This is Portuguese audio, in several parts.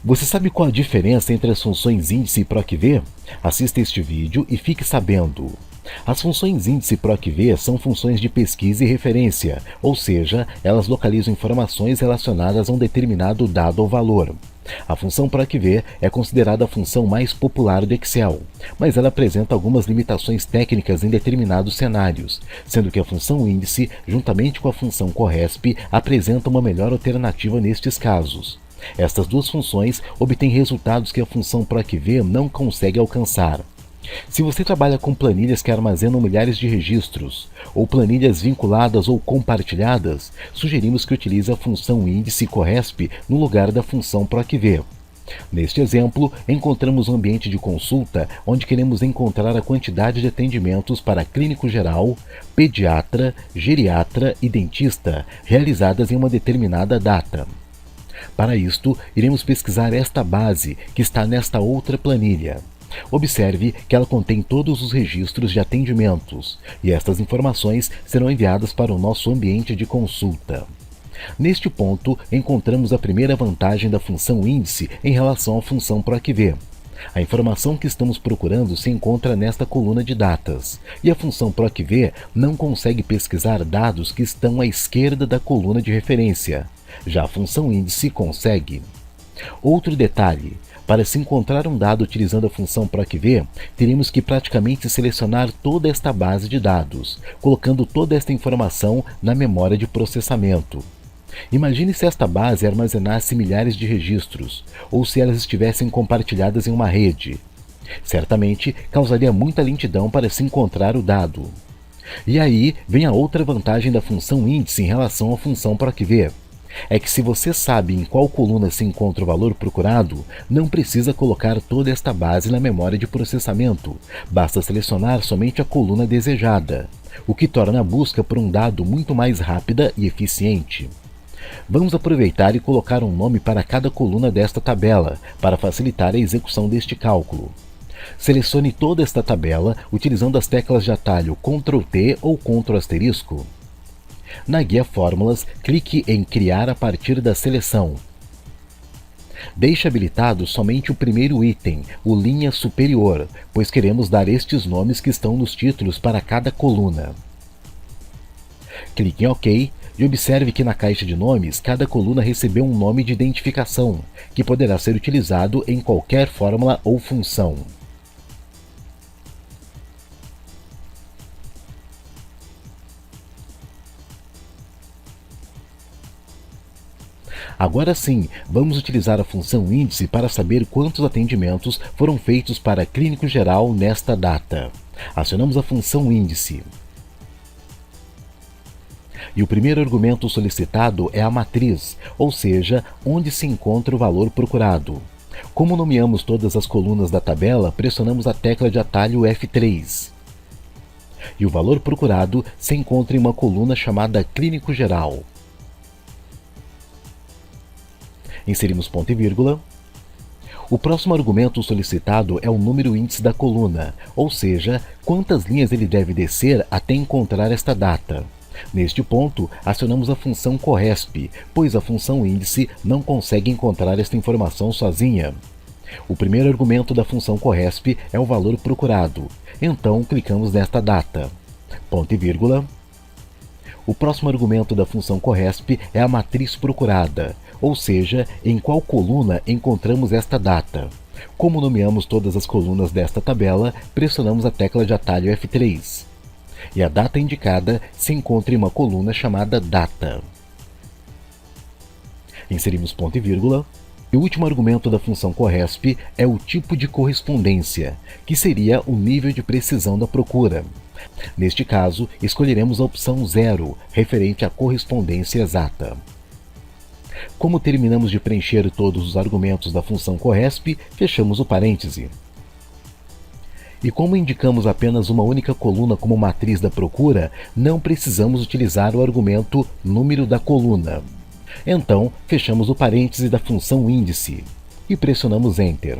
Você sabe qual a diferença entre as funções índice e PROC-V? Assista este vídeo e fique sabendo. As funções índice e PROC-V são funções de pesquisa e referência, ou seja, elas localizam informações relacionadas a um determinado dado ou valor. A função PROC-V é considerada a função mais popular do Excel, mas ela apresenta algumas limitações técnicas em determinados cenários, sendo que a função índice, juntamente com a função CORRESP, apresenta uma melhor alternativa nestes casos. Estas duas funções obtêm resultados que a função PROC-V não consegue alcançar. Se você trabalha com planilhas que armazenam milhares de registros, ou planilhas vinculadas ou compartilhadas, sugerimos que utilize a função índice CORRESP no lugar da função PROC-V. Neste exemplo, encontramos um ambiente de consulta onde queremos encontrar a quantidade de atendimentos para clínico geral, pediatra, geriatra e dentista realizadas em uma determinada data. Para isto, iremos pesquisar esta base, que está nesta outra planilha. Observe que ela contém todos os registros de atendimentos, e estas informações serão enviadas para o nosso ambiente de consulta. Neste ponto, encontramos a primeira vantagem da função índice em relação à função PROC-V. A informação que estamos procurando se encontra nesta coluna de datas, e a função PROC-V não consegue pesquisar dados que estão à esquerda da coluna de referência. Já a função índice consegue. Outro detalhe: para se encontrar um dado utilizando a função PROC-V, teremos que praticamente selecionar toda esta base de dados, colocando toda esta informação na memória de processamento. Imagine se esta base armazenasse milhares de registros, ou se elas estivessem compartilhadas em uma rede. Certamente causaria muita lentidão para se encontrar o dado. E aí vem a outra vantagem da função índice em relação à função PROC-V. É que se você sabe em qual coluna se encontra o valor procurado, não precisa colocar toda esta base na memória de processamento, basta selecionar somente a coluna desejada, o que torna a busca por um dado muito mais rápida e eficiente. Vamos aproveitar e colocar um nome para cada coluna desta tabela, para facilitar a execução deste cálculo. Selecione toda esta tabela utilizando as teclas de atalho Ctrl+T ou Ctrl+. Na guia Fórmulas, clique em Criar a partir da seleção. Deixe habilitado somente o primeiro item, o linha superior, pois queremos dar estes nomes que estão nos títulos para cada coluna. Clique em OK e observe que na caixa de nomes, cada coluna recebeu um nome de identificação, que poderá ser utilizado em qualquer fórmula ou função. Agora sim, vamos utilizar a função índice para saber quantos atendimentos foram feitos para clínico geral nesta data. Acionamos a função índice. E o primeiro argumento solicitado é a matriz, ou seja, onde se encontra o valor procurado. Como nomeamos todas as colunas da tabela, pressionamos a tecla de atalho F3. E o valor procurado se encontra em uma coluna chamada clínico geral. Inserimos ponto e vírgula. O próximo argumento solicitado é o número índice da coluna, ou seja, quantas linhas ele deve descer até encontrar esta data. Neste ponto, acionamos a função CORRESP, pois a função índice não consegue encontrar esta informação sozinha. O primeiro argumento da função CORRESP é o valor procurado, então clicamos nesta data. Ponto e vírgula. O próximo argumento da função CORRESP é a matriz procurada, ou seja, em qual coluna encontramos esta data. Como nomeamos todas as colunas desta tabela, pressionamos a tecla de atalho F3. E a data indicada se encontra em uma coluna chamada Data. Inserimos ponto e vírgula. E o último argumento da função CORRESP é o tipo de correspondência, que seria o nível de precisão da procura. Neste caso, escolheremos a opção 0, referente à correspondência exata. Como terminamos de preencher todos os argumentos da função CORRESP, fechamos o parêntese. E como indicamos apenas uma única coluna como matriz da procura, não precisamos utilizar o argumento número da coluna. Então, fechamos o parêntese da função índice e pressionamos Enter.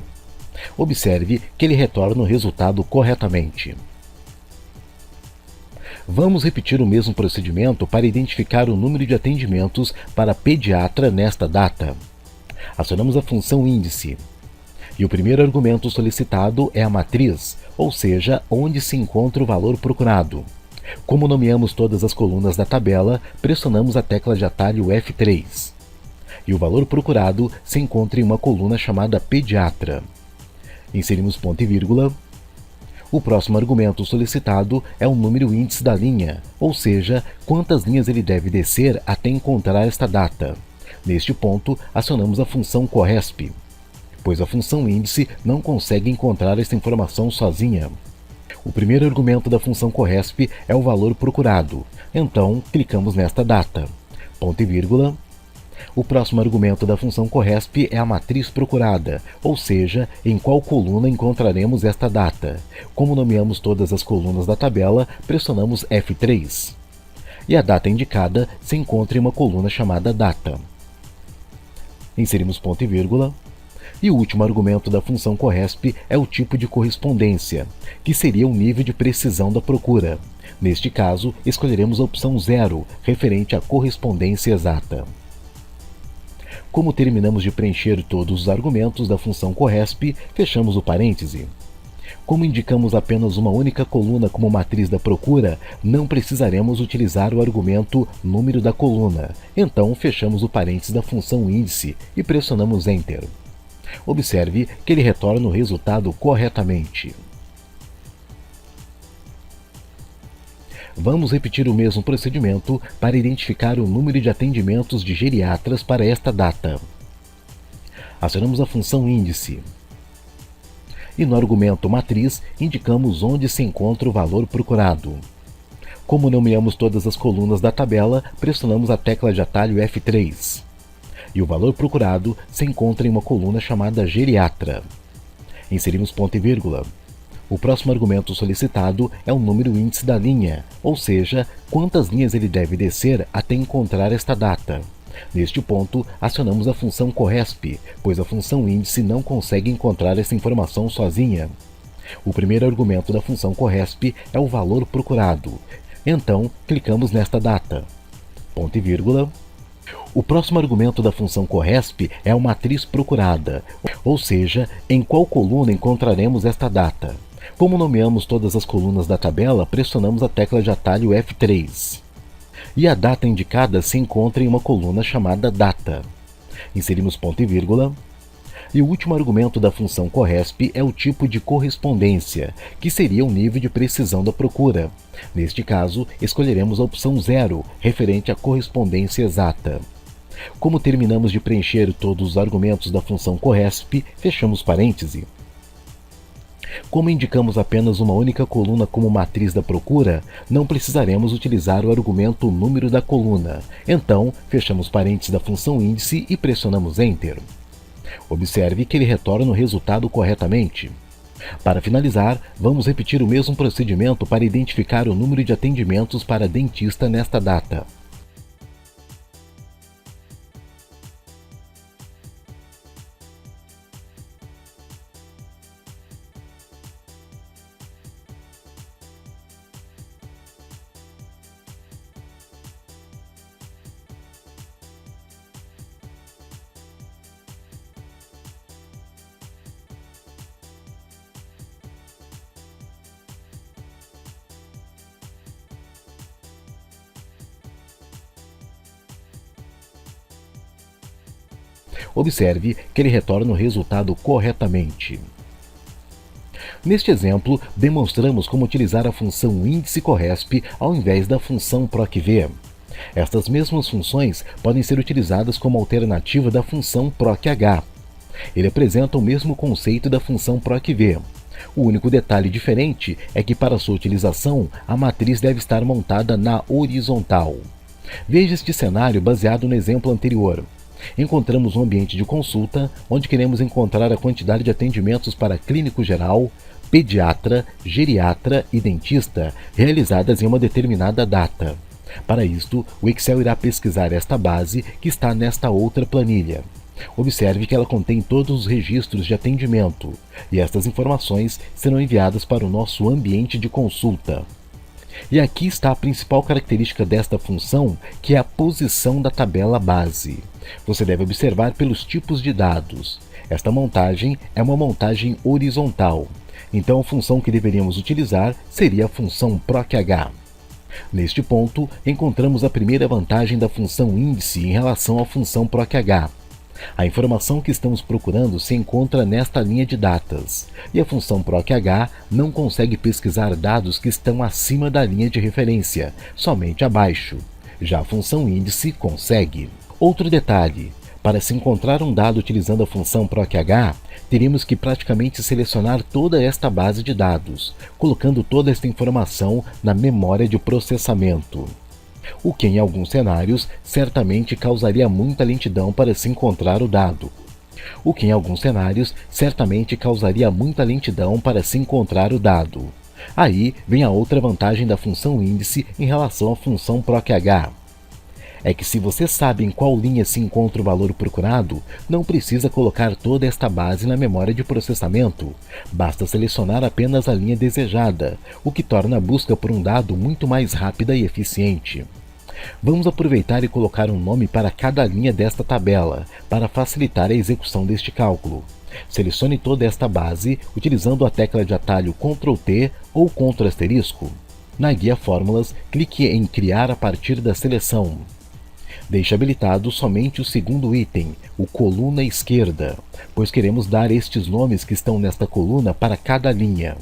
Observe que ele retorna o resultado corretamente. Vamos repetir o mesmo procedimento para identificar o número de atendimentos para pediatra nesta data. Acionamos a função índice. E o primeiro argumento solicitado é a matriz, ou seja, onde se encontra o valor procurado. Como nomeamos todas as colunas da tabela, pressionamos a tecla de atalho F3. E o valor procurado se encontra em uma coluna chamada pediatra. Inserimos ponto e vírgula. O próximo argumento solicitado é o número índice da linha, ou seja, quantas linhas ele deve descer até encontrar esta data. Neste ponto, acionamos a função corresp, pois a função índice não consegue encontrar esta informação sozinha. O primeiro argumento da função corresp é o valor procurado, então clicamos nesta data. Ponto e vírgula. O próximo argumento da função corresp é a matriz procurada, ou seja, em qual coluna encontraremos esta data. Como nomeamos todas as colunas da tabela, pressionamos F3. E a data indicada se encontra em uma coluna chamada data. Inserimos ponto e vírgula. E o último argumento da função corresp é o tipo de correspondência, que seria o nível de precisão da procura. Neste caso, escolheremos a opção 0, referente à correspondência exata. Como terminamos de preencher todos os argumentos da função corresp, fechamos o parêntese. Como indicamos apenas uma única coluna como matriz da procura, não precisaremos utilizar o argumento número da coluna. Então, fechamos o parêntese da função índice e pressionamos Enter. Observe que ele retorna o resultado corretamente. Vamos repetir o mesmo procedimento para identificar o número de atendimentos de geriatras para esta data. Acionamos a função índice. E no argumento matriz, indicamos onde se encontra o valor procurado. Como nomeamos todas as colunas da tabela, pressionamos a tecla de atalho F3. E o valor procurado se encontra em uma coluna chamada geriatra. Inserimos ponto e vírgula. O próximo argumento solicitado é o número índice da linha, ou seja, quantas linhas ele deve descer até encontrar esta data. Neste ponto, acionamos a função corresp, pois a função índice não consegue encontrar essa informação sozinha. O primeiro argumento da função corresp é o valor procurado. Então, clicamos nesta data. Ponto e vírgula. O próximo argumento da função corresp é a matriz procurada, ou seja, em qual coluna encontraremos esta data. Como nomeamos todas as colunas da tabela, pressionamos a tecla de atalho F3. E a data indicada se encontra em uma coluna chamada data. Inserimos ponto e vírgula. E o último argumento da função corresp é o tipo de correspondência, que seria o nível de precisão da procura. Neste caso, escolheremos a opção 0, referente à correspondência exata. Como terminamos de preencher todos os argumentos da função corresp, fechamos parêntese. Como indicamos apenas uma única coluna como matriz da procura, não precisaremos utilizar o argumento número da coluna. Então, fechamos parênteses da função índice e pressionamos Enter. Observe que ele retorna o resultado corretamente. Para finalizar, vamos repetir o mesmo procedimento para identificar o número de atendimentos para dentista nesta data. Observe que ele retorna o resultado corretamente. Neste exemplo, demonstramos como utilizar a função índice corresp ao invés da função procv. Estas mesmas funções podem ser utilizadas como alternativa da função proch. Ele apresenta o mesmo conceito da função procv. O único detalhe diferente é que para sua utilização, a matriz deve estar montada na horizontal. Veja este cenário baseado no exemplo anterior. Encontramos um ambiente de consulta, onde queremos encontrar a quantidade de atendimentos para clínico geral, pediatra, geriatra e dentista, realizadas em uma determinada data. Para isto, o Excel irá pesquisar esta base que está nesta outra planilha. Observe que ela contém todos os registros de atendimento, e estas informações serão enviadas para o nosso ambiente de consulta. E aqui está a principal característica desta função, que é a posição da tabela base. Você deve observar pelos tipos de dados. Esta montagem é uma montagem horizontal. Então a função que deveríamos utilizar seria a função proc_h. Neste ponto, encontramos a primeira vantagem da função índice em relação à função proc_h. A informação que estamos procurando se encontra nesta linha de datas, e a função proc_h não consegue pesquisar dados que estão acima da linha de referência, somente abaixo. Já a função índice consegue. Outro detalhe: para se encontrar um dado utilizando a função proc_h, teríamos que praticamente selecionar toda esta base de dados, colocando toda esta informação na memória de processamento, o que em alguns cenários certamente causaria muita lentidão para se encontrar o dado. Aí vem a outra vantagem da função índice em relação à função proc_h. É que se você sabe em qual linha se encontra o valor procurado, não precisa colocar toda esta base na memória de processamento. Basta selecionar apenas a linha desejada, o que torna a busca por um dado muito mais rápida e eficiente. Vamos aproveitar e colocar um nome para cada linha desta tabela, para facilitar a execução deste cálculo. Selecione toda esta base utilizando a tecla de atalho Ctrl+T ou Ctrl+*. Na guia Fórmulas, clique em Criar a partir da seleção. Deixe habilitado somente o segundo item, o coluna esquerda, pois queremos dar estes nomes que estão nesta coluna para cada linha.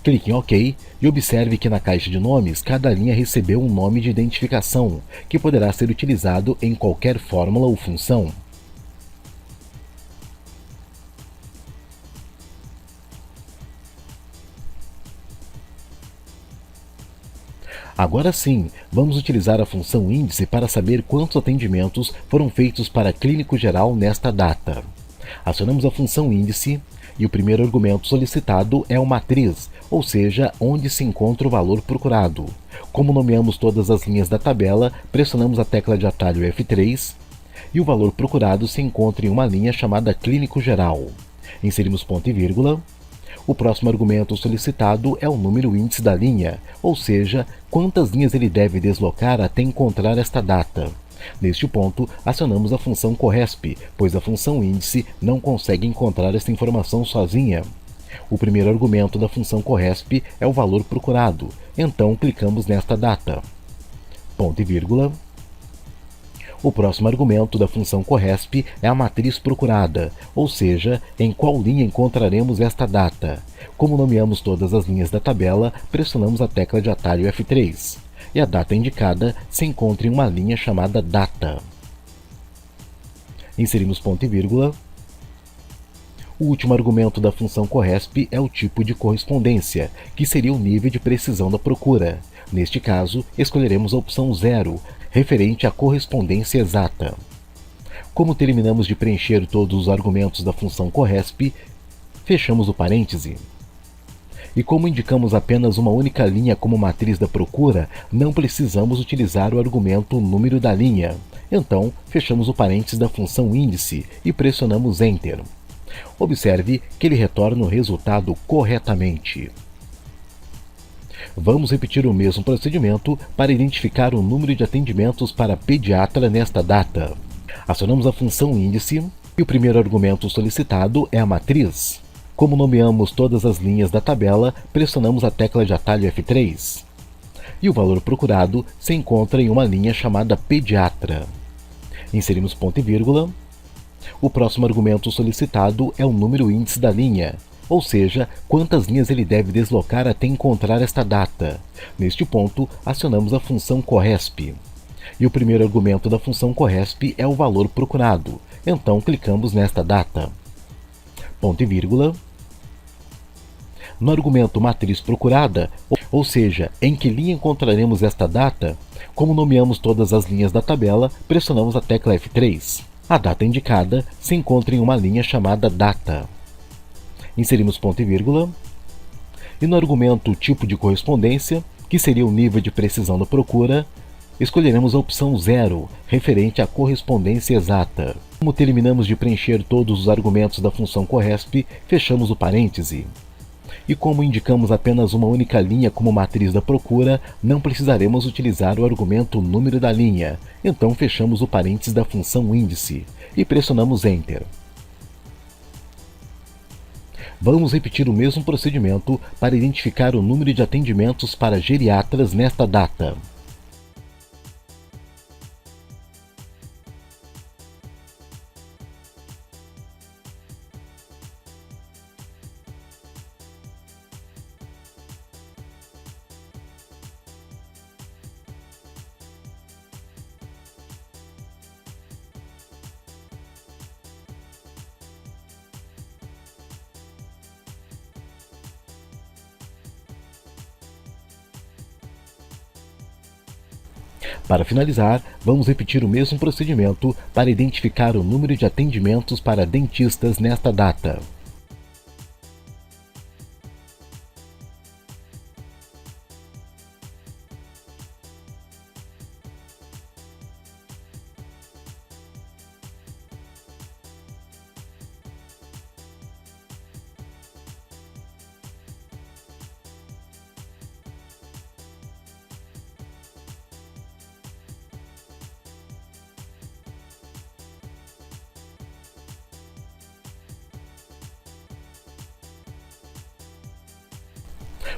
Clique em OK e observe que na caixa de nomes cada linha recebeu um nome de identificação, que poderá ser utilizado em qualquer fórmula ou função. Agora sim, vamos utilizar a função índice para saber quantos atendimentos foram feitos para clínico geral nesta data. Acionamos a função índice e o primeiro argumento solicitado é uma matriz, ou seja, onde se encontra o valor procurado. Como nomeamos todas as linhas da tabela, pressionamos a tecla de atalho F3 e o valor procurado se encontra em uma linha chamada clínico geral. Inserimos ponto e vírgula. O próximo argumento solicitado é o número índice da linha, ou seja, quantas linhas ele deve deslocar até encontrar esta data. Neste ponto, acionamos a função corresp, pois a função índice não consegue encontrar esta informação sozinha. O primeiro argumento da função corresp é o valor procurado, então clicamos nesta data. Ponto e vírgula. O próximo argumento da função corresp é a matriz procurada, ou seja, em qual linha encontraremos esta data. Como nomeamos todas as linhas da tabela, pressionamos a tecla de atalho F3, e a data indicada se encontra em uma linha chamada data. Inserimos ponto e vírgula. O último argumento da função corresp é o tipo de correspondência, que seria o nível de precisão da procura. Neste caso, escolheremos a opção 0, referente à correspondência exata. Como terminamos de preencher todos os argumentos da função corresp, fechamos o parêntese. E como indicamos apenas uma única linha como matriz da procura, não precisamos utilizar o argumento número da linha. Então, fechamos o parênteses da função índice e pressionamos Enter. Observe que ele retorna o resultado corretamente. Vamos repetir o mesmo procedimento para identificar o número de atendimentos para pediatra nesta data. Acionamos a função índice e o primeiro argumento solicitado é a matriz. Como nomeamos todas as linhas da tabela, pressionamos a tecla de atalho F3. E o valor procurado se encontra em uma linha chamada pediatra. Inserimos ponto e vírgula. O próximo argumento solicitado é o número índice da linha, ou seja, quantas linhas ele deve deslocar até encontrar esta data. Neste ponto, acionamos a função corresp. E o primeiro argumento da função corresp é o valor procurado, então clicamos nesta data. Ponto e vírgula. No argumento matriz procurada, ou seja, em que linha encontraremos esta data, como nomeamos todas as linhas da tabela, pressionamos a tecla F3. A data indicada se encontra em uma linha chamada data. Inserimos ponto e vírgula. E no argumento tipo de correspondência, que seria o nível de precisão da procura, escolheremos a opção 0, referente à correspondência exata. Como terminamos de preencher todos os argumentos da função corresp, fechamos o parêntese. E como indicamos apenas uma única linha como matriz da procura, não precisaremos utilizar o argumento número da linha. Então fechamos o parênteses da função índice e pressionamos Enter. Vamos repetir o mesmo procedimento para identificar o número de atendimentos para geriatras nesta data. Para finalizar, vamos repetir o mesmo procedimento para identificar o número de atendimentos para dentistas nesta data.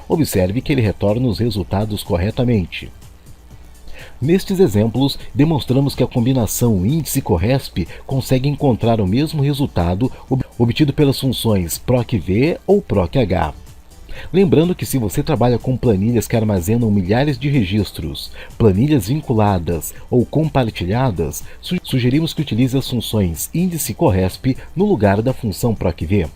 Observe que ele retorna os resultados corretamente. Nestes exemplos, demonstramos que a combinação índice-corresp consegue encontrar o mesmo resultado obtido pelas funções procv ou proch. Lembrando que se você trabalha com planilhas que armazenam milhares de registros, planilhas vinculadas ou compartilhadas, sugerimos que utilize as funções índice-corresp no lugar da função procv.